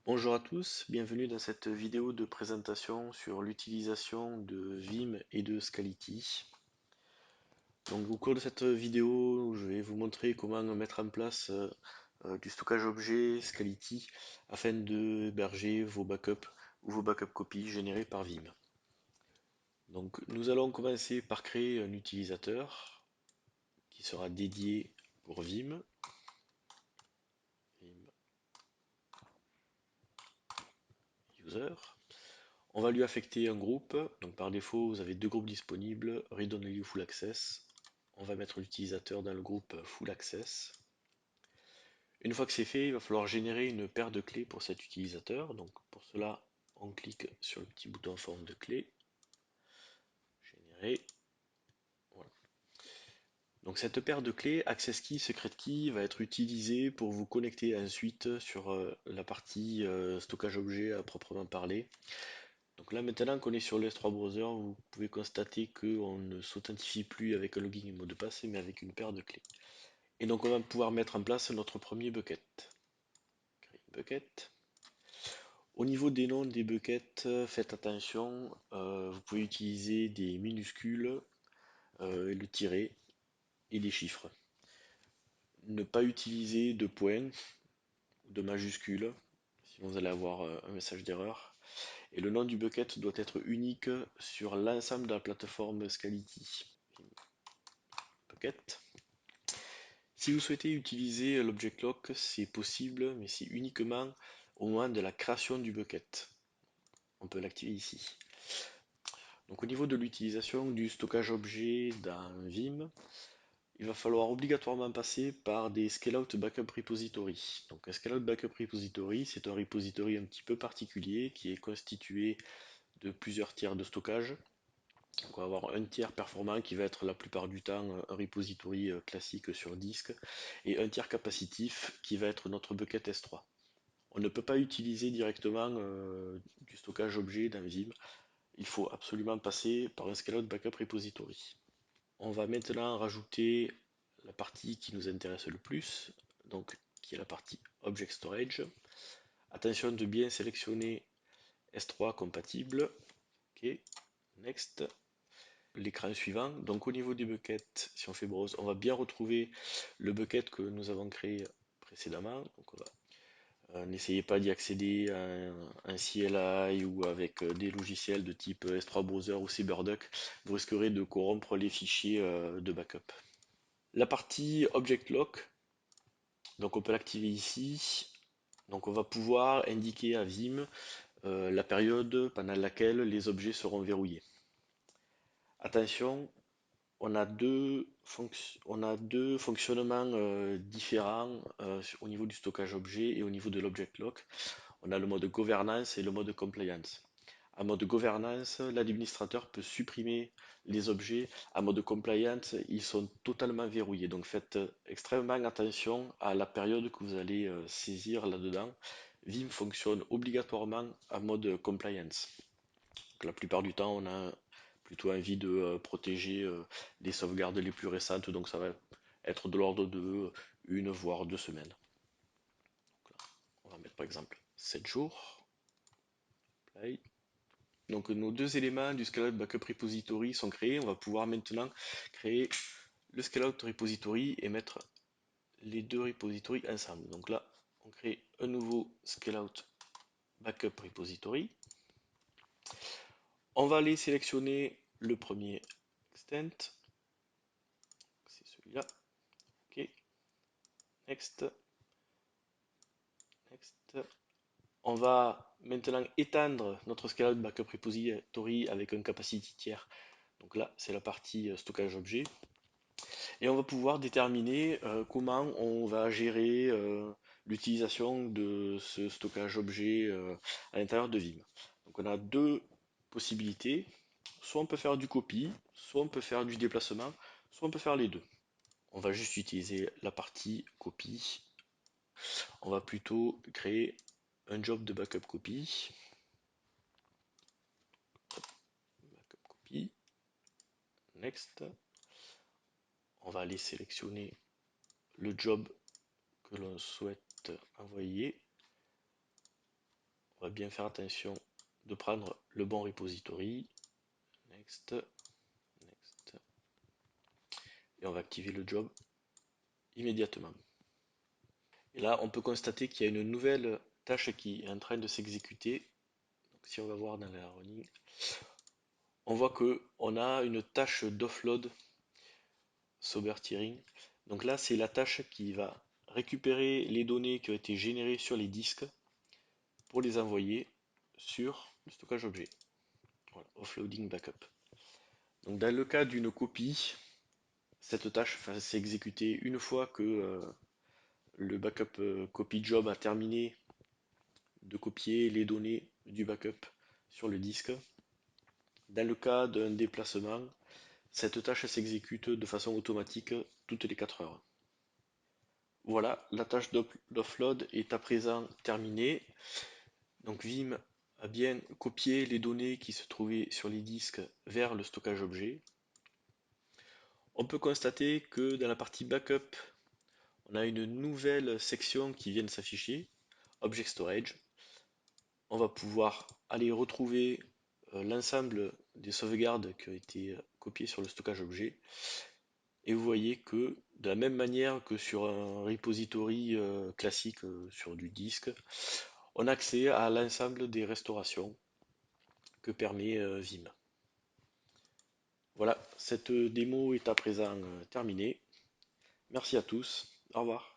Bonjour à tous, bienvenue dans cette vidéo de présentation sur l'utilisation de Vim et de Scality. Donc au cours de cette vidéo, je vais vous montrer comment mettre en place du stockage objet Scality afin de héberger vos backups ou vos backup copies générés par Vim. Donc nous allons commencer par créer un utilisateur qui sera dédié pour Vim. Vim user. On va lui affecter un groupe, donc par défaut vous avez deux groupes disponibles, Read Only ou Full Access. On va mettre l'utilisateur dans le groupe Full Access. Une fois que c'est fait, il va falloir générer une paire de clés pour cet utilisateur. Donc pour cela, on clique sur le petit bouton en forme de clé, générer. Voilà. Donc cette paire de clés, Access Key, Secret Key, va être utilisée pour vous connecter ensuite sur la partie stockage objet à proprement parler. Donc là maintenant qu'on est sur le S3 Browser, vous pouvez constater qu'on ne s'authentifie plus avec un login et mot de passe, mais avec une paire de clés. Et donc on va pouvoir mettre en place notre premier bucket. Créer une bucket. Au niveau des noms des buckets, faites attention, vous pouvez utiliser des minuscules, le tiret et des chiffres. Ne pas utiliser de points ou de majuscules, sinon vous allez avoir un message d'erreur. Et le nom du bucket doit être unique sur l'ensemble de la plateforme Scality. Bucket. Si vous souhaitez utiliser l'object lock, c'est possible, mais c'est uniquement au moment de la création du bucket. On peut l'activer ici. Donc au niveau de l'utilisation du stockage objet dans Vim, il va falloir obligatoirement passer par des scale-out backup repository. Donc un scale-out backup repository, c'est un repository un petit peu particulier qui est constitué de plusieurs tiers de stockage. Donc on va avoir un tiers performant qui va être la plupart du temps un repository classique sur disque et un tiers capacitif qui va être notre bucket S3. On ne peut pas utiliser directement du stockage objet dans Vim. Il faut absolument passer par un scale-out backup repository. On va maintenant rajouter la partie qui nous intéresse le plus, donc qui est la partie Object Storage. Attention de bien sélectionner S3 compatible. Ok, next. L'écran suivant. Donc au niveau des buckets, si on fait browse, on va bien retrouver le bucket que nous avons créé précédemment. Donc n'essayez pas d'y accéder à un CLI ou avec des logiciels de type S3 Browser ou CyberDuck. Vous risquerez de corrompre les fichiers de backup. La partie Object Lock, donc on peut l'activer ici. Donc on va pouvoir indiquer à Vim la période pendant laquelle les objets seront verrouillés. Attention, on a deux fonctionnements différents au niveau du stockage objet et au niveau de l'object lock. On a le mode gouvernance et le mode compliance. En mode gouvernance, l'administrateur peut supprimer les objets. En mode compliance, ils sont totalement verrouillés. Donc faites extrêmement attention à la période que vous allez saisir là-dedans. Vim fonctionne obligatoirement en mode compliance. Donc, la plupart du temps, on a plutôt envie de protéger les sauvegardes les plus récentes. Donc ça va être de l'ordre de une voire 2 semaines. Donc là, on va mettre par exemple 7 jours. Play. Donc nos deux éléments du scale-out backup repository sont créés. On va pouvoir maintenant créer le scale-out repository et mettre les deux repositories ensemble. Donc là, on crée un nouveau scale-out backup repository. On va aller sélectionner le premier extent. C'est celui-là. OK. Next. Next. On va maintenant étendre notre scale-out backup repository avec un capacity tiers. Donc là, c'est la partie stockage objet. Et on va pouvoir déterminer comment on va gérer l'utilisation de ce stockage objet à l'intérieur de Vim. Donc on a deux possibilités. Soit on peut faire du copy, soit on peut faire du déplacement, soit on peut faire les deux. On va juste utiliser la partie copy. On va plutôt créer un job de backup copy. Backup copy. Next. On va aller sélectionner le job que l'on souhaite envoyer. va bien faire attention de prendre le bon repository. Next, next. Et on va activer le job immédiatement. Et là, on peut constater qu'il y a une nouvelle tâche qui est en train de s'exécuter. Donc, si on va voir dans la running, on voit que on a une tâche d'offload sober tiering. Donc là, c'est la tâche qui va récupérer les données qui ont été générées sur les disques pour les envoyer sur le stockage objet. Voilà, offloading backup. Donc dans le cas d'une copie, cette tâche va s'exécuter une fois que le backup copy job a terminé de copier les données du backup sur le disque. Dans le cas d'un déplacement, cette tâche s'exécute de façon automatique toutes les 4 heures. Voilà, la tâche d'offload est à présent terminée. Donc Vim a bien copié les données qui se trouvaient sur les disques vers le stockage objet. On peut constater que dans la partie backup, on a une nouvelle section qui vient de s'afficher, Object Storage. On va pouvoir aller retrouver l'ensemble des sauvegardes qui ont été copiées sur le stockage objet. Et vous voyez que de la même manière que sur un repository classique sur du disque, on a accès à l'ensemble des restaurations que permet Vim. Voilà, cette démo est à présent terminée. Merci à tous, au revoir.